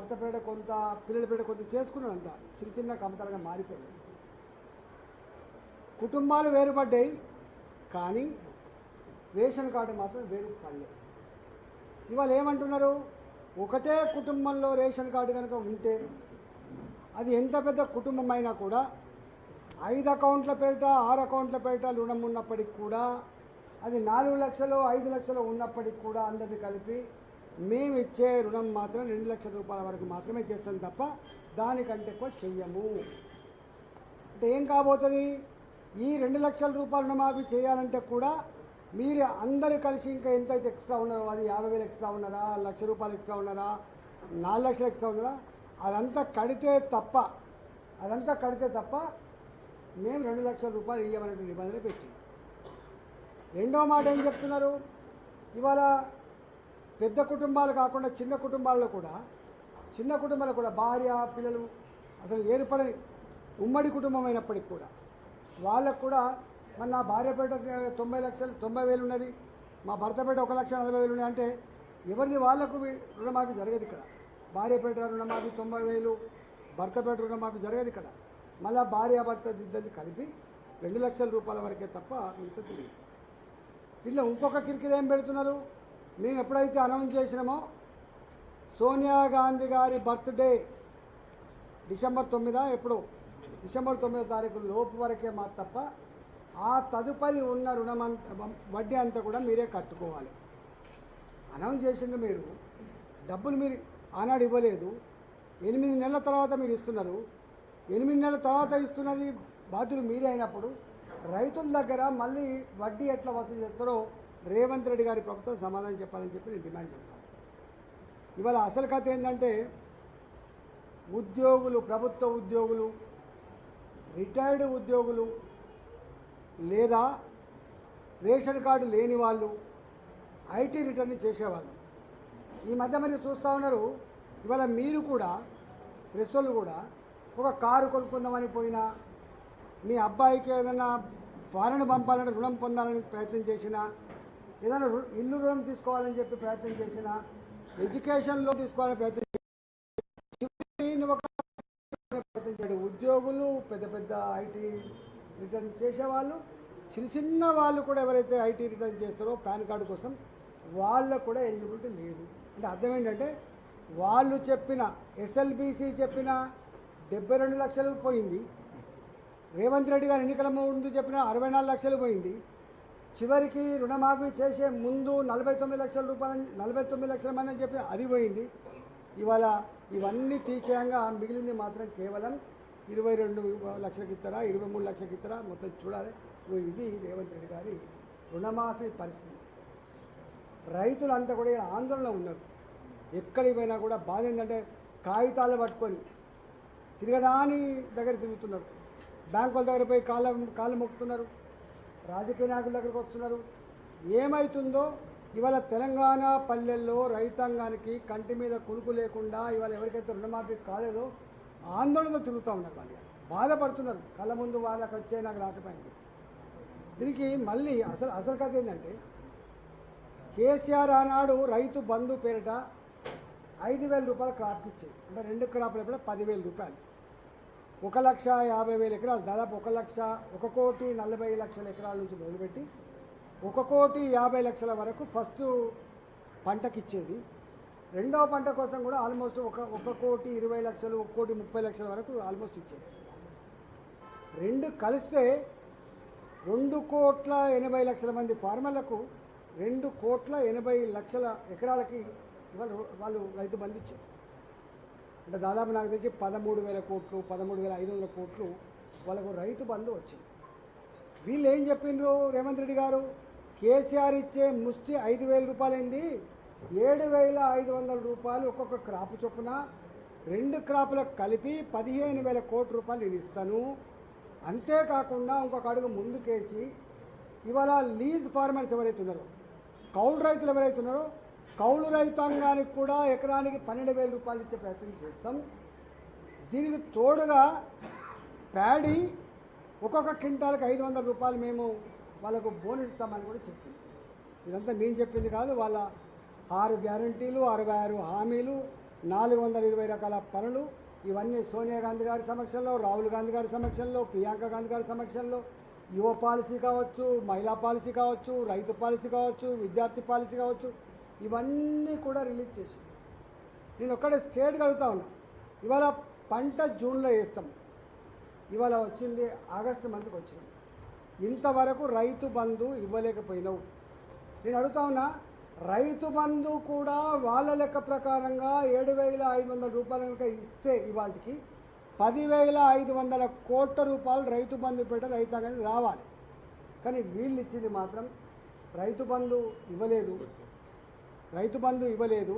భర్త పేడ కొంత పిల్లల పేడ కొంత చేసుకున్నాడంతా చిన్న చిన్న కమతాలుగా మారిపోయాడు. కుటుంబాలు వేరుపడ్డాయి కానీ రేషన్ కార్డు మాత్రం వేరు పడలేదు. ఇవాళ ఏమంటున్నారు, ఒకటే కుటుంబంలో రేషన్ కార్డు కనుక ఉంటే అది ఎంత పెద్ద కుటుంబం అయినా కూడా 5 అకౌంట్ల పేరిట 6 అకౌంట్ల పేరిట రుణం ఉన్నప్పటికి కూడా అది 4 లక్షలు 5 లక్షలు ఉన్నప్పటికి కూడా అందరినీ కలిపి మేము ఇచ్చే రుణం మాత్రం 2 లక్షల రూపాయల వరకు మాత్రమే చేస్తాం తప్ప దానికంటే ఎక్కువ చెయ్యము. అంటే ఏం కాబోతుంది, ఈ 2 లక్షల రూపాయల రుణమాఫీ చేయాలంటే కూడా మీరు అందరూ కలిసి ఇంకా ఎంతైతే ఎక్స్ట్రా ఉన్నారో అది 50,000 ఎక్స్ట్రా ఉన్నారా, 1,00,000 రూపాయలు ఎక్స్ట్రా ఉన్నారా, 4 లక్షలు ఎక్స్ట్రా ఉన్నారా, అదంతా కడితే తప్ప మేము 2 లక్షల రూపాయలు ఇవ్వమనే నిబంధన పెట్టి. రెండో మాట ఏం చెప్తున్నారు, ఇవాళ పెద్ద కుటుంబాలు కాకుండా చిన్న కుటుంబాల్లో కూడా భార్య పిల్లలు అసలు ఏర్పడని ఉమ్మడి కుటుంబం అయినప్పటికి కూడా వాళ్ళకు కూడా మరి నా భార్య పేట 90,000 ఉన్నది, మా భర్త పేట 1,40,000 ఉన్నది అంటే ఎవరిది వాళ్ళకు రుణమాఫీ జరగదు ఇక్కడ. భార్య పేట రుణమాఫీ 90,000, భర్త పేట రుణమాఫీ జరగదు ఇక్కడ. మళ్ళీ భార్య భర్త ఇద్దరిని కలిపి 2 లక్షల రూపాయల వరకే తప్ప ఇంత తెలియదు. దీనిలో ఇంకొక కిరికిరి ఏం పెడుతున్నారు, మేము ఎప్పుడైతే అనౌన్స్ చేసినామో సోనియా గాంధీ గారి బర్త్డే డిసెంబర్ 9వ తారీఖు లోపు వరకే మా తప్ప ఆ తదుపరి ఉన్న వడ్డీ అంతా కూడా మీరే కట్టుకోవాలి. అనౌన్స్ చేసింది మీరు, డబ్బులు మీరు ఆనాడు ఇవ్వలేదు, 8 నెలల తర్వాత మీరు ఇస్తున్నారు. 8 నెలల తర్వాత ఇస్తున్నది బాధ్యులు మీరే అయినప్పుడు రైతుల దగ్గర మళ్ళీ వడ్డీ ఎట్లా వసూలు చేస్తారో రేవంత్ రెడ్డి గారి ప్రభుత్వం సమాధానం చెప్పాలని చెప్పి నేను డిమాండ్ చేస్తాను. ఇవాళ అసలు కథ ఏంటంటే ఉద్యోగులు, ప్రభుత్వ ఉద్యోగులు, రిటైర్డ్ ఉద్యోగులు లేదా రేషన్ కార్డు లేని వాళ్ళు, ఐటీ రిటర్న్ చేసేవాళ్ళు ఈ మధ్య మీరు చూస్తూ ఉన్నారు. ఇవాళ మీరు కూడా ప్రెస్ వాళ్ళు కూడా ఒక కారు కొనుక్కుందామని పోయినా, మీ అబ్బాయికి ఏదైనా ఫారెన్ పంపాలని రుణం పొందాలని ప్రయత్నం చేసినా, ఏదైనా ఇల్లు రుణం తీసుకోవాలని చెప్పి ప్రయత్నం చేసినా, ఎడ్యుకేషన్ లోన్ తీసుకోవాలని ప్రయత్నం ఉద్యోగులు, పెద్ద ఐటీ రిటర్న్ చేసేవాళ్ళు, చిన్న వాళ్ళు కూడా ఎవరైతే ఐటీ రిటర్న్ చేస్తారో పాన్ కార్డు కోసం వాళ్ళకు కూడా ఎలిజిబిలిటీ లేదు. అంటే అర్థం ఏంటంటే వాళ్ళు చెప్పిన ఎస్ఎల్బీసీ చెప్పిన 72 లక్షలు పోయింది, రేవంత్ రెడ్డి గారు ఎన్నికల ముందు చెప్పిన 64 లక్షలు పోయింది, చివరికి రుణమాఫీ చేసే ముందు 49 లక్షల రూపాయలు 49 లక్షల మంది అని చెప్పి అది పోయింది. ఇవాళ ఇవన్నీ తీసేయంగా మిగిలింది మాత్రం కేవలం 22 లక్షలకి ఇస్తారా, 23 లక్షలకి ఇస్తారా, మొత్తం చూడాలి. ఇది రేవంత్ రెడ్డి గారి రుణమాఫీ పరిస్థితి. రైతులంతా కూడా ఆందోళన ఉన్నారు. ఎక్కడికి పోయినా కూడా బాధ ఏంటంటే కాగితాలు పట్టుకొని తిరగడాని దగ్గర తిరుగుతున్నారు, బ్యాంకుల దగ్గర పోయి కాళ్ళు మొక్కుతున్నారు, రాజకీయ నాయకుల దగ్గరకు వస్తున్నారు. ఏమవుతుందో ఇవాళ తెలంగాణ పల్లెల్లో రైతాంగానికి కంటి మీద కునుకు లేకుండా ఇవాళ ఎవరికైతే రుణమాఫీ కాలేదో ఆందోళనతో తిరుగుతూ ఉన్నారు, వాళ్ళు బాధపడుతున్నారు. కళ్ళ ముందు వాళ్ళకి వచ్చే నాకు రాకపోయింది. దీనికి మళ్ళీ అసలు కథ ఏంటంటే కేసీఆర్ ఆనాడు రైతు బంధు పేరిట 5,000 రూపాయలు క్రాప్కి ఇచ్చేది. అంటే 2 క్రాపులు కూడా 10,000 రూపాయలు, 1,50,000 ఎకరాలు, దాదాపు 1,40,40,00,000 ఎకరాల నుంచి మొదలుపెట్టి 1,50,00,000 వరకు ఫస్ట్ పంటకి ఇచ్చేది. రెండవ పంట కోసం కూడా ఆల్మోస్ట్ 1,20,00,000 1,30,00,000 వరకు ఆల్మోస్ట్ ఇచ్చేది. రెండు కలిస్తే 2,80,00,000 మంది ఫార్మర్లకు 2,80,00,000 ఎకరాలకి వాళ్ళు రైతు బంధు ఇచ్చారు. అంటే దాదాపు నాకు తెలిసి 13,000 కోట్లు 13,500 కోట్లు వాళ్ళకు రైతు బంధు వచ్చింది. వీళ్ళు ఏం చెప్పిండ్రు, రేవంత్ రెడ్డి గారు కేసీఆర్ ఇచ్చే ముష్టి 5,000 రూపాయలు అయింది, 7,500 రూపాయలు ఒక్కొక్క క్రాపు చొప్పున 2 క్రాపులకు కలిపి 15,000 కోట్ల రూపాయలు నేను ఇస్తాను. అంతేకాకుండా ఇంకొక అడుగు ముందుకేసి ఇవాళ లీజ్ ఫార్మర్స్ ఎవరైతే ఉన్నారో, కౌలు రైతులు ఎవరైతే ఉన్నారో కౌలు రైతాంగానికి కూడా ఎకరానికి 12,000 రూపాయలు ఇచ్చే ప్రయత్నం చేస్తాం. దీనికి తోడుగా ప్యాడీ ఒక్కొక్క క్వింటాలకు 500 రూపాయలు మేము వాళ్ళకు బోనస్ ఇస్తామని కూడా చెప్పింది. ఇదంతా నేను చెప్పింది కాదు, వాళ్ళ 6 గ్యారంటీలు 66 హామీలు 420 రకాల పనులు ఇవన్నీ సోనియా గాంధీ గారి సమక్షంలో, రాహుల్ గాంధీ గారి సమక్షంలో, ప్రియాంక గాంధీ గారి సమక్షంలో యువ పాలసీ కావచ్చు, మహిళా పాలసీ కావచ్చు, రైతు పాలసీ కావచ్చు, విద్యార్థి పాలసీ కావచ్చు, ఇవన్నీ కూడా రిలీజ్ చేసి నేను ఒక్కడే స్టేట్గా అడుగుతా ఉన్నా. ఇవాళ పంట జూన్లో వేస్తాం, ఇవాళ వచ్చింది ఆగస్టు మంత్కి వచ్చింది, ఇంతవరకు రైతు బంధు ఇవ్వలేకపోయినావు. నేను అడుగుతా ఉన్నా, రైతు బంధు కూడా వాళ్ళ లెక్క ప్రకారంగా 7,500 రూపాయలు కనుక ఇస్తే ఇవాటికి 10,500 కోట్ల రూపాయలు రైతు బంధు పెట్ట రైతాంగానికి రావాలి. కానీ వీళ్ళు ఇచ్చింది మాత్రం రైతు బంధు ఇవ్వలేదు, రైతు బంధు ఇవ్వలేదు.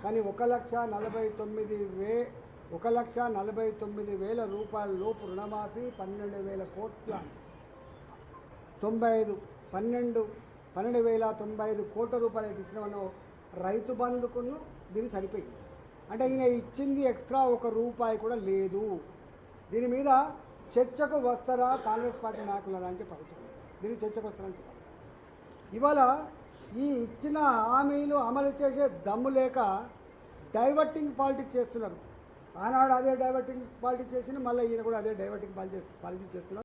కానీ 1,49,000 రూపాయల లోపు రుణమాఫీ, 12,000 కోట్ల 12,095 కోట్ల రూపాయలు అయితే ఇచ్చినామనో రైతు బంధుకును దీన్ని సరిపోయింది. అంటే ఈయన ఇచ్చింది ఎక్స్ట్రా 1 రూపాయి కూడా లేదు. దీని మీద చర్చకు వస్తారా కాంగ్రెస్ పార్టీ నాయకులరా అని చెప్పి అడుగుతున్నారు. దీన్ని చర్చకు వస్తారని చెప్పి ఇవాళ ఈ ఇచ్చిన హామీలు అమలు చేసే దమ్ము లేక డైవర్టింగ్ పాలిటిక్స్ చేస్తున్నారు. ఆనాడు అదే డైవర్టింగ్ పాలిటిక్స్ చేసిన, మళ్ళీ ఈయన కూడా అదే డైవర్టింగ్ పాలసీ చేస్తున్నారు.